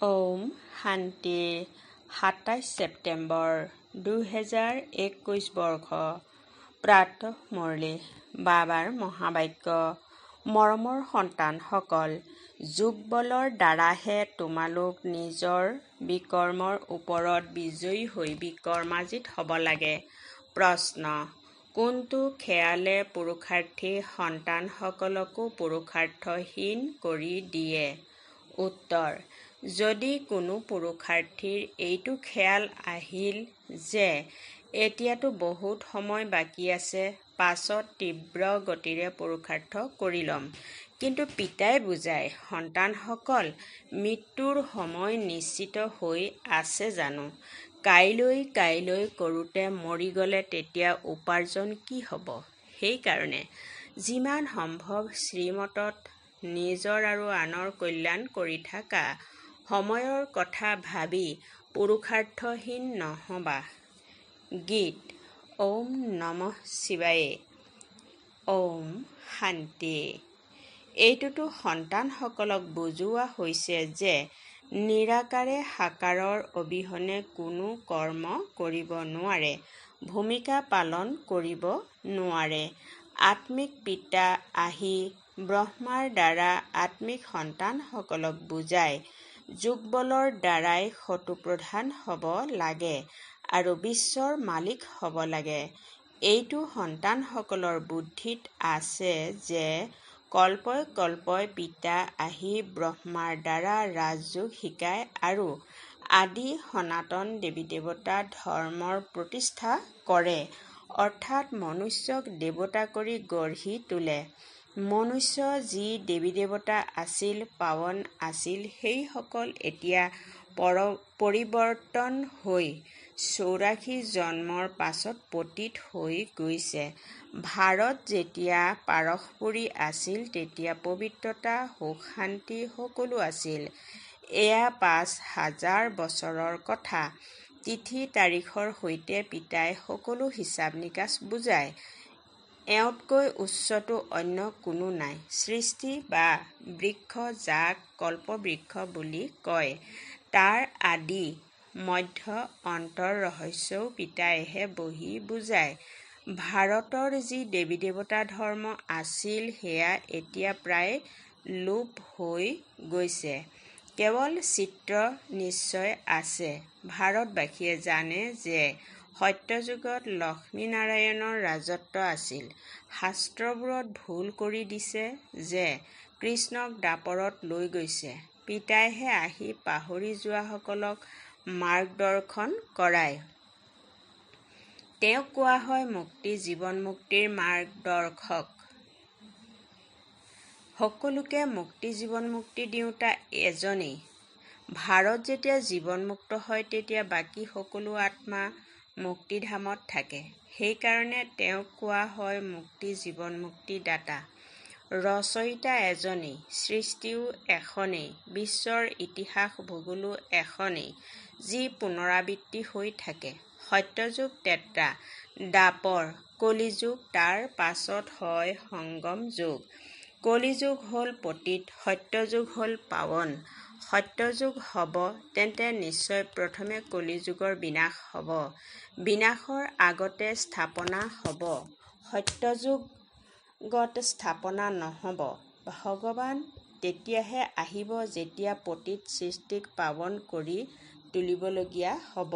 ওম শান্তি 27 ছেপ্টেম্বৰ 2021 বৰ্ষ প্ৰাতঃ মুৰলী বাবাৰ মহাবাক্য। মৰমৰ সন্তানসকল, যোগ বলৰ দ্বাৰাহে তোমালোক নিজৰ বিকৰ্মৰ ওপৰত বিজয়ী হৈ বিকৰ্মাজিত হ'ব লাগে। প্ৰশ্ন: কোনটো খেয়ালে পুৰুষাৰ্থী সন্তানসকলকো পুৰুষাৰ্থহীন কৰি দিয়ে? উত্তৰ: যদি কোনো পুৰুষাৰ্থীৰ এইটো খেয়াল আহিল যে এতিয়াতো বহুত সময় বাকী আছে, পাছত তীব্ৰ গতিৰে পুৰুষাৰ্থ কৰি ল'ম, কিন্তু পিতাই বুজায়, সন্তানসকল, মৃত্যুৰ সময় নিশ্চিত হৈ আছে জানো? কাইলৈ কৰোঁতে মৰি গ'লে তেতিয়া উপাৰ্জন কি হ'ব? সেইকাৰণে যিমান সম্ভৱ শ্ৰীমতত নিজৰ আৰু আনৰ কল্যাণ কৰি থাকা। সময়ৰ কথা ভাবি পুৰুষাৰ্থহীন নহবা। গীত। ওম নমঃ শিৱায়ে। ওম শান্তি। এইটোতো সন্তানসকলক বুজোৱা হৈছে যে নিৰাকাৰে সাকাৰৰ অবিহনে কোনো কৰ্ম কৰিব নোৱাৰে, ভূমিকা পালন কৰিব নোৱাৰে। আত্মিক পিতা আহি ব্ৰহ্মাৰ দ্বাৰা আত্মিক সন্তানসকলক বুজায়, যোগ বলৰ দ্বাৰাই শত্ৰুপ্ৰধান হ'ব লাগে আৰু বিশ্বৰ মালিক হ'ব লাগে। এইটো সন্তানসকলৰ বুদ্ধিত আছে যে কল্পই পিতা আহি ব্ৰহ্মাৰ দ্বাৰা ৰাজযোগ শিকায় আৰু আদি সনাতন দেৱী-দেৱতা ধৰ্মৰ প্ৰতিষ্ঠা কৰে, অৰ্থাৎ মনুষ্যক দেৱতা কৰি গঢ়ি তোলে। মনুষ্য যি দেৱী-দেৱতা আছিল, পাৱন আছিল, সেইসকল এতিয়া পৰিৱৰ্তন হৈ 84 জন্মৰ পাছত পতিত হৈ গৈছে। ভাৰত যেতিয়া পাৰশপুৰী আছিল, তেতিয়া পবিত্ৰতা, সুখ-শান্তি সকলো আছিল। এয়া 5000 বছৰৰ কথা। তিথি তাৰিখৰ সৈতে পিতাই সকলো হিচাপ-নিকাচ বুজায়। এওঁতকৈ উচ্চতো অন্য কোনো নাই। সৃষ্টি বা বৃক্ষ যাক কল্পবৃক্ষ বুলি কয়, তাৰ আদি মধ্য অন্তৰ ৰহস্যও পিতাইহে বহি বুজায়। ভাৰতৰ যি দেৱী-দেৱতা ধৰ্ম আছিল, সেয়া এতিয়া প্ৰায় লোপ হৈ গৈছে। কেৱল চিত্ৰ নিশ্চয় আছে। ভাৰতবাসীয়ে জানে যে সত্যযুগত লক্ষ্মীনাৰায়ণৰ ৰাজত্ব আছিল। শাস্ত্ৰবোৰত ভুল কৰি দিছে যে কৃষ্ণক দাপৰত লৈ গৈছে। পিতাইহে আহি পাহৰি যোৱাসকলক মাৰ্গদৰ্শন কৰায়। তেওঁক কোৱা হয় মুক্তি, জীৱন-মুক্তিৰ মাৰ্গদৰ্শক। সকলোকে মুক্তি, জীৱন-মুক্তি দিওঁতা এজনেই। ভাৰত যেতিয়া জীৱনমুক্ত হয়, তেতিয়া বাকী সকলো আত্মা মুক্তিধামত থাকে। সেইকাৰণে তেওঁক কোৱা হয় মুক্তি, জীৱন-মুক্তি দাতা। ৰচয়িতা এজনেই, সৃষ্টিও এখনেই, বিশ্বৰ ইতিহাস ভূগোলো এখনেই, যি পুনৰাবৃত্তি হৈ থাকে। সত্যযুগ ত্ৰেতা, দ্বাপৰ, কলিযুগ, তাৰ পাছত হয় সংগম যুগ। কলিযুগ হ'ল পতিত, সত্যযুগ হ'ল পাৱন। সত্যযুগ হ'ব, তেন্তে নিশ্চয় প্ৰথমে কলিযুগৰ বিনাশ হ'ব। বিনাশৰ আগতে স্থাপনা হ'ব। সত্যযুগত স্থাপনা নহ'ব। ভগৱান তেতিয়াহে আহিব যেতিয়া পতিত সৃষ্টিক পাৱন কৰি তুলিবলগীয়া হ'ব।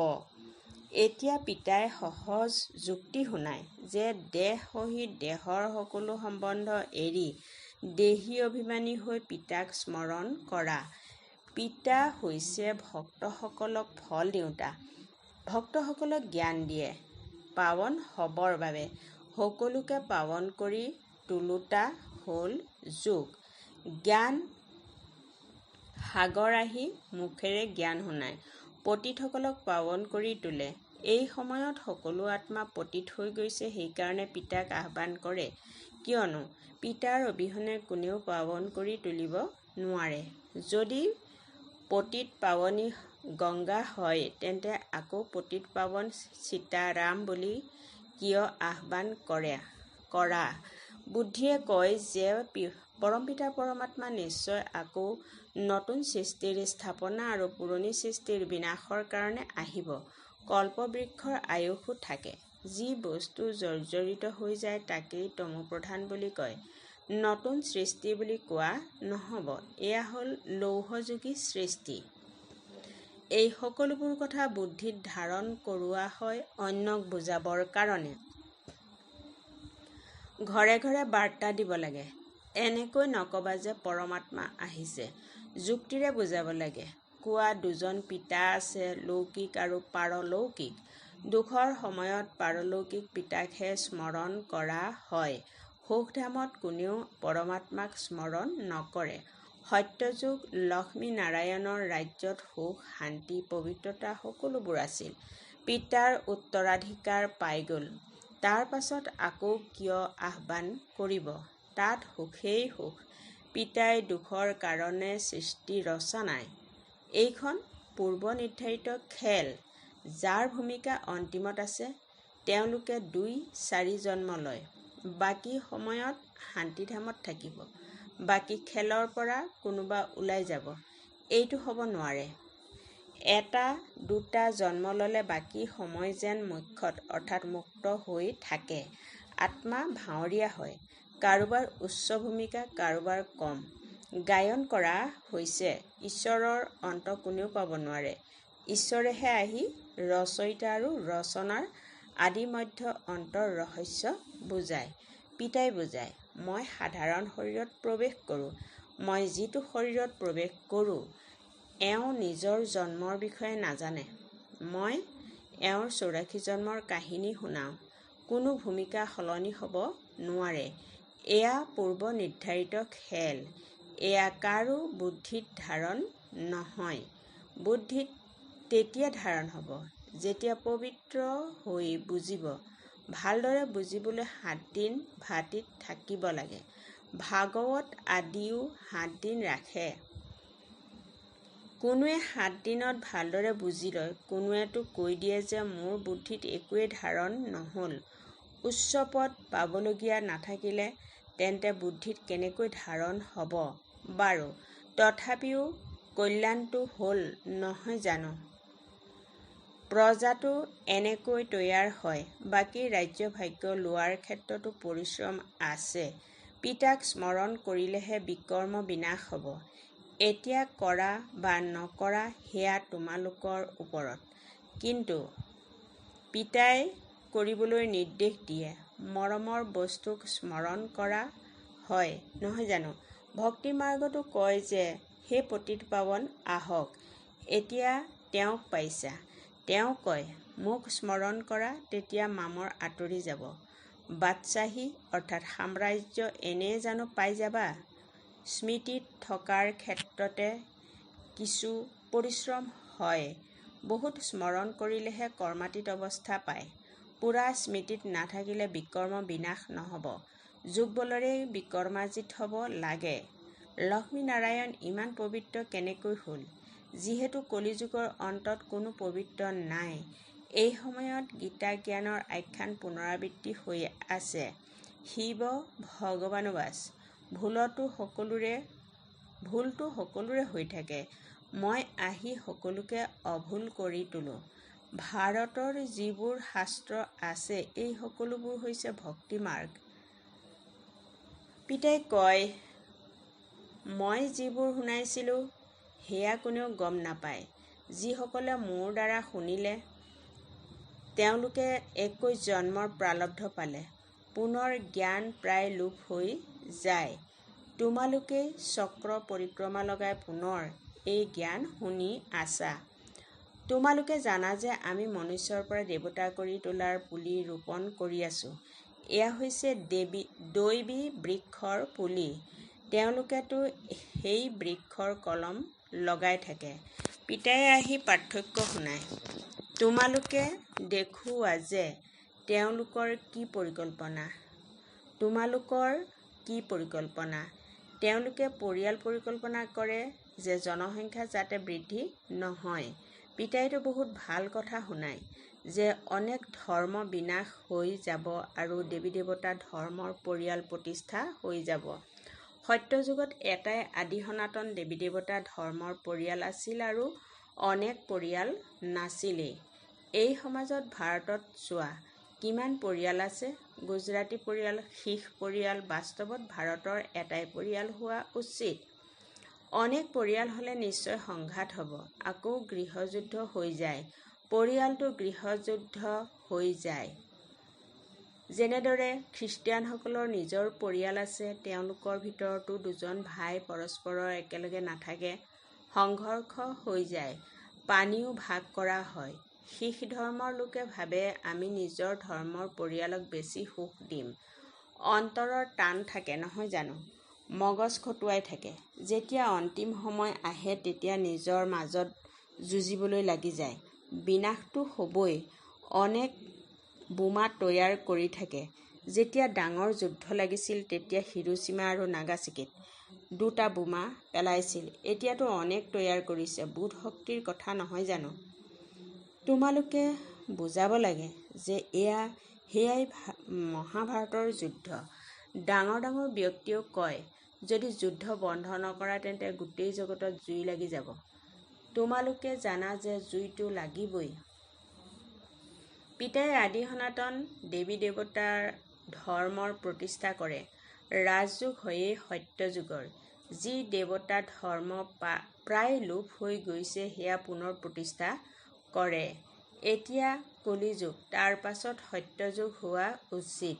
এতিয়া পিতাই সহজ যুক্তি শুনায় যে দেহ সহিত দেহৰ সকলো সম্বন্ধ এৰি দেহী অভিমানী হৈ পিতাক স্মৰণ কৰা। পিতা হৈছে ভক্তসকলক ফল দিওঁতা, ভক্তসকলক জ্ঞান দিয়ে। পাৱন হ'বৰ বাবে সকলোকে পাৱন কৰি তোলোতা হ'ল যোগ। জ্ঞান সাগৰ আহি মুখেৰে জ্ঞান শুনায়, পতিতসকলক পাৱন কৰি তোলে। এই সময়ত সকলো আত্মা পতিত হৈ গৈছে, সেইকাৰণে পিতাক আহ্বান কৰে, কিয়নো পিতাৰ অবিহনে কোনেও পাৱন কৰি তুলিব নোৱাৰে। যদি পতিত-পাৱনী গংগা হয়, তেন্তে আকৌ পতিত-পাৱন সীতাৰাম বুলি কিয় আহ্বান কৰা? বুদ্ধিয়ে কয় যে পৰমপিতা পৰমাত্মা নিশ্চয় আকৌ নতুন সৃষ্টিৰ স্থাপনা আৰু পুৰণি সৃষ্টিৰ বিনাশৰ কাৰণে আহিব। কল্পবৃক্ষৰ আয়ুসো থাকে। যি বস্তু জৰ্জৰিত হৈ যায় তাকেই তমোপ্ৰধান বুলি কয়। নতুন সৃষ্টি বুলি কোৱা নহ'ব। এয়া হ'ল লৌহযোগী সৃষ্টি। এই সকলোবোৰ কথা বুদ্ধিত ধাৰণ কৰোৱা হয় অন্যক বুজাবৰ কাৰণে। ঘৰে ঘৰে বাৰ্তা দিব লাগে। এনেকৈ নকবা যে পৰমাত্মা আহিছে। যুক্তিৰে বুজাব লাগে। কোৱা দুজন পিতা আছে, লৌকিক আৰু পাৰলৌকিক। দুখৰ সময়ত পাৰলৌকিক পিতাকহে স্মৰণ কৰা হয়। সুখধামত কোনেও পৰমাত্মাক স্মৰণ নকৰে। সত্যযুগ লক্ষ্মীনাৰায়ণৰ ৰাজ্যত সুখ, শান্তি, পবিত্ৰতা সকলোবোৰ আছিল। পিতাৰ উত্তৰাধিকাৰ পাই গ'ল। তাৰ পাছত আকৌ কিয় আহ্বান কৰিব? তাত সুখেই সুখ। পিতাই দুখৰ কাৰণে সৃষ্টি ৰচা নাই। এইখন পূৰ্বনিৰ্ধাৰিত খেল। যাৰ ভূমিকা অন্তিমত আছে তেওঁলোকে ২-৪ জন্ম লয়। বাকী সময়ত শান্তিধামত থাকিব। বাকী খেলৰ পৰা কোনোবা ওলাই যাব। এইটো হ'ব নোৱাৰে। ১-২টা জন্ম ল'লে বাকী সময় যেন মোক্ষত অৰ্থাৎ মুক্ত হৈ থাকে। আত্মা ভাৱৰীয়া হয়। কাৰোবাৰ উচ্চ ভূমিকা, কাৰোবাৰ কম। গায়ন কৰা হৈছে ঈশ্বৰৰ অন্ত কোনেও পাব নোৱাৰে। ঈশ্বৰেহে আহি ৰচয়িতা আৰু ৰচনাৰ আদি মধ্য অন্তৰ ৰহস্য বুজায়। পিতাই বুজায়। মই সাধাৰণ শৰীৰত প্ৰৱেশ কৰোঁ। মই যিটো শৰীৰত প্ৰৱেশ কৰোঁ এওঁ নিজৰ জন্মৰ বিষয়ে নাজানে। মই এওঁৰ ৮৪ জন্মৰ কাহিনী শুনাওঁ। কোনো ভূমিকা সলনি হ'ব নোৱাৰে। এয়া পূৰ্বনিৰ্ধাৰিত খেল। এয়া কাৰো বুদ্ধিত ধাৰণ নহয়। বুদ্ধিত তেতিয়া ধাৰণ হ'ব যেতিয়া পবিত্ৰ হৈ বুজিব। ভালদৰে বুজিবলৈ ৭ দিন ভাতিত থাকিব লাগে। ভাগৱত আদিও ৭ দিন ৰাখে। কোনোৱে ৭ দিনত ভালদৰে বুজি লয়। কোনোৱেতো কৈ দিয়ে যে মোৰ বুদ্ধিত একোৱেই ধাৰণ নহ'ল। উচ্চ পদ পাবলগীয়া নাথাকিলে তেন্তে বুদ্ধিত কেনেকৈ ধাৰণ হ'ব বাৰু? তথাপিও কল্যাণটো হ'ল নহয় জানো? প্ৰজাটো এনেকৈ তৈয়াৰ হয়। বাকী ৰাজ্য-ভাগ্য লোৱাৰ ক্ষেত্ৰতো পৰিশ্ৰম আছে। পিতাক স্মৰণ কৰিলেহে বিকৰ্ম বিনাশ হ'ব। এতিয়া কৰা বা নকৰা সেয়া তোমালোকৰ ওপৰত। কিন্তু পিতাই কৰিবলৈ নিৰ্দেশ দিয়ে। মৰমৰ বস্তুক স্মৰণ কৰা হয় নহয় জানো? ভক্তি মাৰ্গতো কয় যে হে পতিতপাৱন আহক। এতিয়া তেওঁক পাইছা। তেওঁ কয় মোক স্মৰণ কৰা তেতিয়া মামৰ আঁতৰি যাব। বাদশ্বাহী অৰ্থাৎ সাম্ৰাজ্য এনেয়ে জানো পাই যাবা? স্মৃতিত থকাৰ ক্ষেত্ৰতে কিছু পৰিশ্ৰম হয়। বহুত স্মৰণ কৰিলেহে কৰ্মাতীত অৱস্থা পায়। পূৰা স্মৃতিত নাথাকিলে বিকৰ্ম বিনাশ নহ'ব। যুগবলৰেই বিকৰ্মাজিত হ'ব লাগে। লক্ষ্মীনাৰায়ণ ইমান পবিত্ৰ কেনেকৈ হ'ল? যিহেতু কলিযুগৰ অন্তত কোনো পবিত্ৰ নাই। এই সময়ত গীতা জ্ঞানৰ আখ্যান পুনৰাবৃত্তি হৈ আছে। শিৱ ভগৱানুবাচ। ভুলটো সকলোৰে হৈ থাকে। মই আহি সকলোকে অভুল কৰি তোলোঁ। ভাৰতৰ যিবোৰ শাস্ত্ৰ আছে এই সকলোবোৰ হৈছে ভক্তি মাৰ্গ। পিতাই কয় মই যিবোৰ শুনাইছিলোঁ সেয়া কোনেও গম নাপায়। যিসকলে মোৰ দ্বাৰা শুনিলে তেওঁলোকে ২১ জন্মৰ প্ৰাৰব্ধ পালে। পুনৰ জ্ঞান প্ৰায় লোপ হৈ যায়। তোমালোকেই চক্ৰ পৰিক্ৰমা লগাই পুনৰ এই জ্ঞান শুনি আছা। তোমালোকে জানা যে আমি মনুষ্যৰ পৰা দেৱতা কৰি তোলাৰ পুলি ৰোপণ কৰি আছোঁ। এয়া হৈছে দৈৱী বৃক্ষৰ পুলি। তেওঁলোকেতো সেই বৃক্ষৰ কলম লগাই থাকে। পিতাই আহি পাৰ্থক্য শুনায়। তোমালোকে দেখুওৱা যে তেওঁলোকৰ কি পৰিকল্পনা। তোমালোকৰ কি পৰিকল্পনা? তেওঁলোকে পৰিয়াল পৰিকল্পনা কৰে যে জনসংখ্যা যাতে বৃদ্ধি নহয়। পিতাইতো বহুত ভাল কথা শুনায় যে অনেক ধৰ্ম বিনাশ হৈ যাব আৰু দেৱী দেৱতা ধৰ্মৰ পৰিয়াল প্ৰতিষ্ঠা হৈ যাব। সত্যযুগত এটাই আদি সনাতন দেৱী দেৱতা ধৰ্মৰ পৰিয়াল আছিল আৰু অনেক পৰিয়াল নাছিলেই। এই সমাজত ভাৰতত চোৱা কিমান পৰিয়াল আছে। গুজৰাটী পৰিয়াল, শিখ পৰিয়াল, বাস্তৱত ভাৰতৰ এটাই পৰিয়াল হোৱা উচিত। অনেক পৰিয়াল হ'লে নিশ্চয় সংঘাত হ'ব, আকৌ গৃহযুদ্ধ হৈ যায়। পৰিয়ালটো গৃহযুদ্ধ হৈ যায়। যেনেদৰে খ্ৰীষ্টিয়ানসকলৰ নিজৰ পৰিয়াল আছে, তেওঁলোকৰ ভিতৰতো দুজন ভাই পৰস্পৰৰ একেলগে নাথাকে, সংঘৰ্ষ হৈ যায়, পানীও ভাগ কৰা হয়। শিখ ধৰ্মৰ লোকে ভাবে আমি নিজৰ ধৰ্মৰ পৰিয়ালক বেছি সুখ দিম। অন্তৰৰ টান থাকে নহয় জানো, মগজ খটুৱাই থাকে। যেতিয়া অন্তিম সময় আহে তেতিয়া নিজৰ মাজত যুঁজিবলৈ লাগি যায়। বিনাশটো হ'বই। অনেক বোমা তৈয়াৰ কৰি থাকে। যেতিয়া ডাঙৰ যুদ্ধ লাগিছিল তেতিয়া হিৰোশ্বিমা আৰু নাগাচাকিত 2টা বোমা পেলাইছিল। এতিয়াতো অনেক তৈয়াৰ কৰিছে। বুধ শক্তিৰ কথা নহয় জানো। তোমালোকে বুজাব লাগে যে সেয়াই মহাভাৰতৰ যুদ্ধ। ডাঙৰ ডাঙৰ ব্যক্তিয়েও কয় যদি যুদ্ধ বন্ধ নকৰা তেন্তে গোটেই জগতত জুই লাগি যাব। তোমালোকে জানা যে জুইটো লাগিবই। পিতাই আদি সনাতন দেৱী দেৱতাৰ ধৰ্মৰ প্ৰতিষ্ঠা কৰে। ৰাজযোগ হয়েই সত্যযুগৰ। যি দেৱতা ধৰ্ম প্ৰায় লোপ হৈ গৈছে সেয়া পুনৰ প্ৰতিষ্ঠা কৰে। এতিয়া কলিযুগ, তাৰ পাছত সত্যযুগ হোৱা উচিত।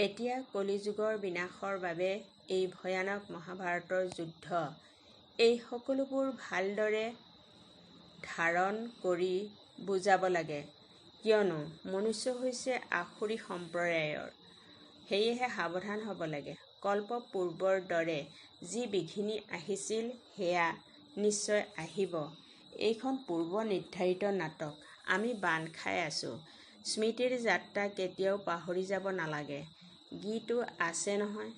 এতিয়া কলিযুগৰ বিনাশৰ বাবে এই ভয়ানক মহাভাৰতৰ যুদ্ধ। এই সকলোবোৰ ভালদৰে ধাৰণ কৰি বুজাব লাগে, কিয়নো মনুষ্য হৈছে আসুৰী সম্প্ৰদায়ৰ। সেয়েহে সাৱধান হ'ব লাগে। কল্প পূৰ্বৰ দৰে যি বিঘিনি আহিছিল সেয়া নিশ্চয় আহিব। এইখন পূৰ্ব নিৰ্ধাৰিত নাটক। আমি বান্ধ খাই আছো। স্মৃতিৰ যাত্ৰা কেতিয়াও পাহৰি যাব নালাগে। গীতো আছে নহয়,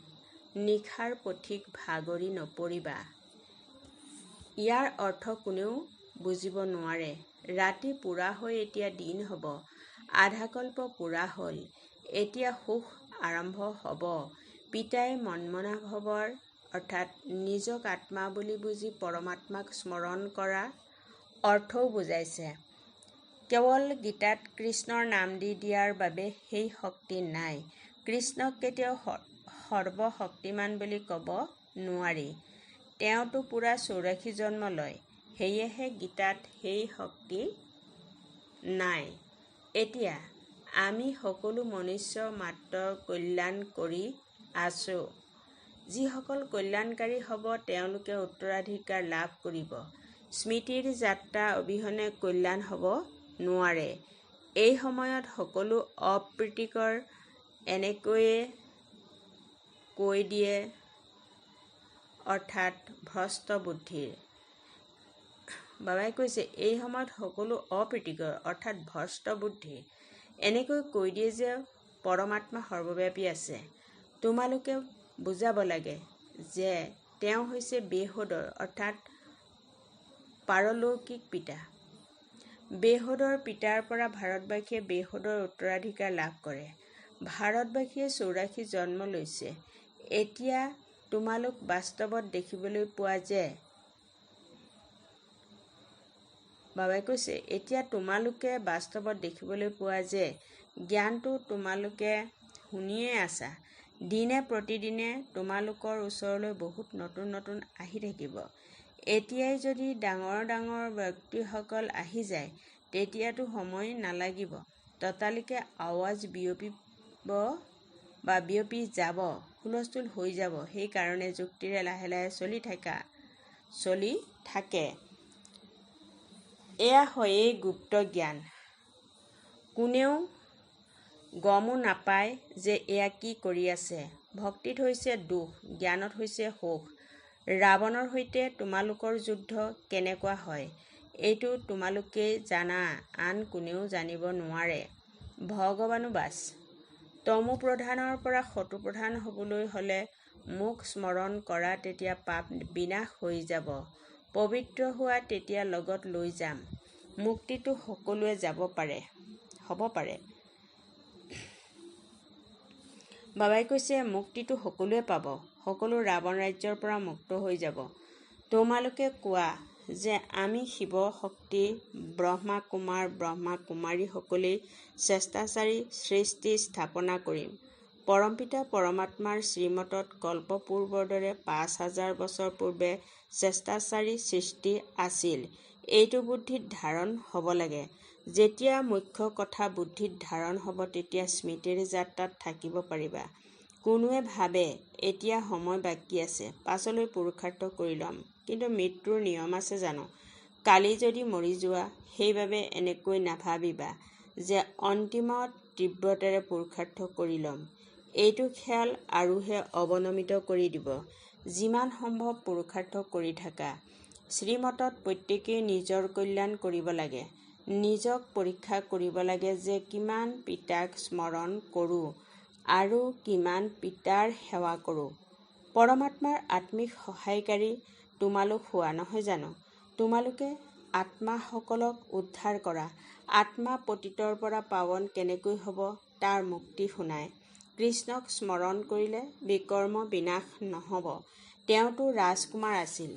নিশাৰ পথিক ভাগৰি নপৰিবা। ইয়াৰ অৰ্থ কোনেও বুজিব নোৱাৰে। ৰাতি পুৰা হৈ এতিয়া দিন হ'ব। আধাকল্প পুৰা হ'ল, এতিয়া সুখ আৰম্ভ হ'ব। পিতাই মন্মনাভৱৰ অৰ্থাৎ নিজক আত্মা বুলি বুজি পৰমাত্মাক স্মৰণ কৰা অৰ্থও বুজাইছে। কেৱল গীতাত কৃষ্ণৰ নাম দি দিয়াৰ বাবে সেই শক্তি নাই। কৃষ্ণক কেতিয়াও সৰ্বশক্তিমান বুলি ক'ব নোৱাৰি। তেওঁতো পুৰা 84 জন্ম লয়। সেয়েহে গীতাত সেই শক্তি নাই। এতিয়া আমি সকলো মনুষ্য মাত্ৰ কল্যাণ কৰি আছো। যিসকল কল্যাণকাৰী হ'ব তেওঁলোকে উত্তৰাধিকাৰ লাভ কৰিব। স্মৃতিৰ যাত্ৰা অবিহনে কল্যাণ হ'ব নোৱাৰে। এই সময়ত সকলো অপ্ৰীতিকৰ এনেকৈয়ে কৈ দিয়ে, অৰ্থাৎ ভ্ৰষ্ট বুদ্ধিৰ। বাবাই কৈছে এই সময়ত সকলো অপ্ৰীতিকৰ অৰ্থাৎ ভ্ৰষ্ট বুদ্ধিৰ এনেকৈ কৈ দিয়ে যে পৰমাত্মা সৰ্বব্যাপী আছে। তোমালোকে বুজাব লাগে যে তেওঁ হৈছে বেহদৰ অৰ্থাৎ পাৰলৌকিক পিতা। বেহদৰ পিতাৰ পৰা ভাৰতবাসীয়ে বেহদৰ উত্তৰাধিকাৰ লাভ কৰে। ভাৰতবাসীয়ে 84 জন্ম লৈছে। এতিয়া তোমালোক বাস্তৱত দেখিবলৈ পোৱা যে বাবাই কৈছে এতিয়া তোমালোকে বাস্তৱত দেখিবলৈ পোৱা যে জ্ঞানটো তোমালোকে শুনিয়ে আছা। দিনে প্ৰতিদিনে তোমালোকৰ ওচৰলৈ বহুত নতুন নতুন আহি থাকিব। এতিয়াই যদি ডাঙৰ ডাঙৰ ব্যক্তিসকল আহি যায় তেতিয়াতো সময় নালাগিব। ততালিকে আৱাজ বিয়পি যাব, হুলস্থুল হৈ যাব। সেইকাৰণে যুক্তিৰে লাহে লাহে চলি থাকে। এয়া হয়েই গুপ্ত জ্ঞান। কোনেও গমো নাপায় যে এয়া কি কৰি আছে। ভক্তিত হৈছে দুখ, জ্ঞানত হৈছে সুখ। ৰাৱণৰ সৈতে তোমালোকৰ যুদ্ধ কেনেকুৱা হয় এইটো তোমালোকেই জানা, আন কোনেও জানিব নোৱাৰে। ভগৱানো বাছ। তমো প্ৰধানৰ পৰা সতো প্ৰধান হ'বলৈ হ'লে মোক স্মৰণ কৰা, তেতিয়া পাপ বিনাশ হৈ যাব। পবিত্ৰ হোৱা, তেতিয়া লগত লৈ যাম। মুক্তিতো সকলোৱে হ'ব পাৰে। বাবাই কৈছে মুক্তিটো সকলোৱে পাব, সকলো ৰাৱণ ৰাজ্যৰ পৰা মুক্ত হৈ যাব। তোমালোকে কোৱা যে আমি শিৱ শক্তি ব্ৰহ্মা কুমাৰ ব্ৰহ্মা কুমাৰীসকলেই স্বেচ্ছাচাৰী সৃষ্টি স্থাপনা কৰিম। পৰমপিতা পৰমাত্মাৰ শ্ৰীমতত কল্পপূৰ্বৰ দৰে ৫,০০০ বছৰ পূৰ্বে স্বেচ্ছাচাৰী সৃষ্টি আছিল। এইটো বুদ্ধিত ধাৰণ হ'ব লাগে। যেতিয়া মুখ্য কথা বুদ্ধিত ধাৰণ হ'ব তেতিয়া স্মৃতিৰ যাত্ৰাত থাকিব পাৰিবা। কোনোৱে ভাবে এতিয়া সময় বাকী আছে, পাছলৈ পুৰুষাৰ্থ কৰি ল'ম। কিন্তু মৃত্যুৰ নিয়ম আছে জানো? কালি যদি মৰি যোৱা, সেইবাবে এনেকৈ নাভাবিবা যে অন্তিমত তীব্ৰতাৰে পুৰুষাৰ্থ কৰি ল'ম। এইটো খেয়াল আৰুহে অৱনমিত কৰি দিব। যিমান সম্ভৱ পুৰুষাৰ্থ কৰি থাকা। শ্ৰীমতত প্ৰত্যেকেই নিজৰ কল্যাণ কৰিব লাগে। নিজক পৰীক্ষা কৰিব লাগে যে কিমান পিতাক স্মৰণ কৰোঁ আৰু কিমান পিতাৰ সেৱা কৰোঁ। পৰমাত্মাৰ আত্মিক সহায়কাৰী তোমালোক হোৱা নহয় জানো? তোমালোকে আত্মাসকলক উদ্ধাৰ কৰা। আত্মা পতিতৰ পৰা পাৱন কেনেকৈ হ'ব তাৰ মুক্তি শুনায়। কৃষ্ণক স্মৰণ কৰিলে বিকৰ্ম বিনাশ নহ'ব। তেওঁতো ৰাজকুমাৰ আছিল।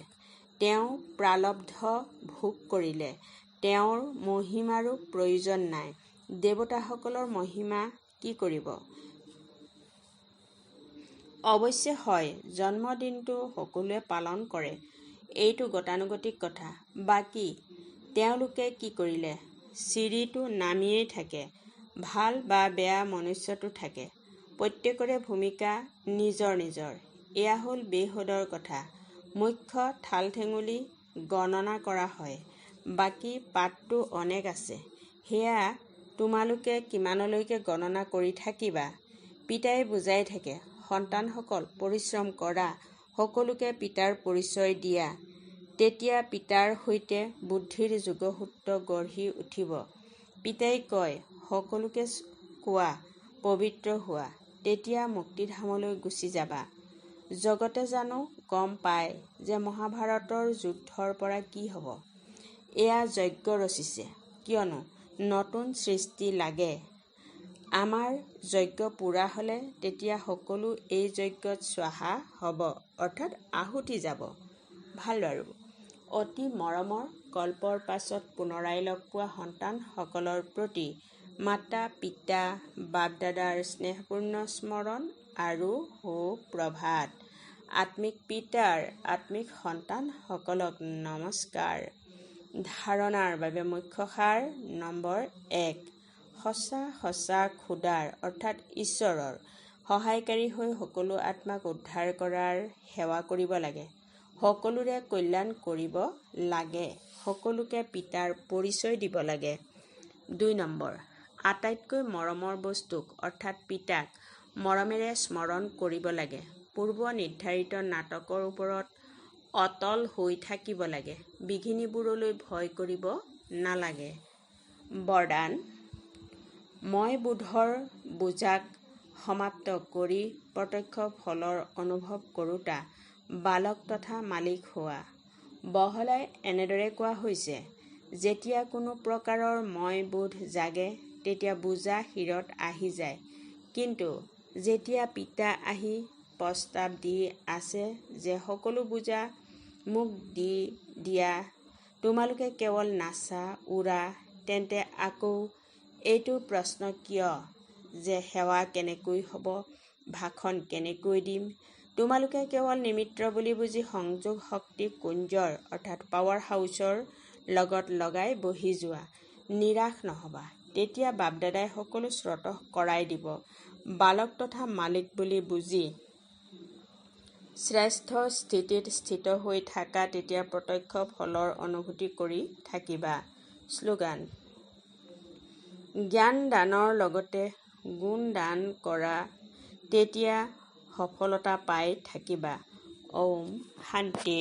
তেওঁ প্ৰালব্ধ ভোগ কৰিলে। তেওঁৰ মহিমাৰো প্ৰয়োজন নাই। দেৱতাসকলৰ মহিমা কি কৰিব? অৱশ্যে হয়, জন্মদিনটো সকলোৱে পালন কৰে। এইটো গতানুগতিক কথা। বাকী তেওঁলোকে কি কৰিলে? চিৰিটো নামিয়েই থাকে। ভাল বা বেয়া মনুষ্যটো থাকে। প্ৰত্যেকৰে ভূমিকা নিজৰ নিজৰ। এয়া হ'ল বেহুদৰ কথা। মুখ্য ঠালঠেঙুলি গণনা কৰা হয়। বাকী পাতটো অনেক আছে। সেয়া তোমালোকে কিমানলৈকে গণনা কৰি থাকিবা? পিতাই বুজাই থাকে, সন্তানসকল পৰিশ্ৰম কৰা, সকলোকে পিতাৰ পৰিচয় দিয়া। তেতিয়া পিতাৰ সৈতে বুদ্ধিৰ যোগসূত্ৰ গঢ়ি উঠিব। পিতাই কয়, সকলোকে কোৱা, পবিত্ৰ হোৱা, তেতিয়া মুক্তিধামলৈ গুচি যাবা। জগতে জানো গম পায় যে মহাভাৰতৰ যুদ্ধৰ পৰা কি হ'ব? এয়া যজ্ঞ ৰচিছে, কিয়নো নতুন সৃষ্টি লাগে। আমাৰ যজ্ঞ পূৰা হ'লে তেতিয়া সকলো এই যজ্ঞত স্বাহা হ'ব, অৰ্থাৎ আহুতি যাব। ভাল বাৰু। অতি মৰমৰ কল্পৰ পাছত পুনৰাই লগ পোৱা সন্তানসকলৰ প্ৰতি মাতা পিতা বাপ দাদাৰ স্নেহপূৰ্ণ স্মৰণ আৰু সুপ্ৰভাত। আত্মিক পিতাৰ আত্মিক সন্তানসকলক নমস্কাৰ। ধাৰণাৰ বাবে মুখ্য সাৰ নম্বৰ ১। সঁচা সঁচা খোদাৰ অৰ্থাৎ ঈশ্বৰৰ সহায়কাৰী হৈ সকলো আত্মাক উদ্ধাৰ কৰাৰ সেৱা কৰিব লাগে। সকলোৰে কল্যাণ কৰিব লাগে। সকলোকে পিতাৰ পৰিচয় দিব লাগে। ২ নম্বৰ। আটাইতকৈ মৰমৰ বস্তুক অৰ্থাৎ পিতাক মৰমেৰে স্মৰণ কৰিব লাগে। পূৰ্ব নিৰ্ধাৰিত নাটকৰ ওপৰত অটল হৈ থাকিব লাগে। বিঘিনিবোৰলৈ ভয় কৰিব নালাগে। বৰদান: মই বোধৰ বোজাক সমাপ্ত কৰি প্ৰত্যক্ষ ফলৰ অনুভৱ কৰোঁতা বালক তথা মালিক হোৱা। বহলাই এনেদৰে কোৱা হৈছে, যেতিয়া কোনো প্ৰকাৰৰ মই বোধ জাগে তেতিয়া বোজা শিৰত আহি যায়। কিন্তু যেতিয়া পিতা আহি প্ৰস্তাৱ দি আছে যে সকলো বোজা মোক দি দিয়া, তোমালোকে কেৱল নাচা উৰা, তেন্তে আকৌ এইটো প্ৰশ্ন কিয় যে সেৱা কেনেকৈ হ'ব, ভাষণ কেনেকৈ দিম? তোমালোকে কেৱল নিমিত্ত বুলি বুজি সংযোগ শক্তি কুঞ্জৰ অৰ্থাৎ পাৱাৰ হাউচৰ লগত লগাই বহি যোৱা। নিৰাশ নহবা। তেতিয়া বাপদাদাই সকলো স্বতঃ কৰাই দিব। বালক তথা মালিক বুলি বুজি শ্ৰেষ্ঠ স্থিতিত স্থিত হৈ থাকা। তেতিয়া প্ৰত্যক্ষ ফলৰ অনুভূতি কৰি থাকিবা। শ্লোগান: জ্ঞান দানৰ লগতে গুণ দান কৰা, তেতিয়া সফলতা পাই থাকিবা। ওম শান্তি।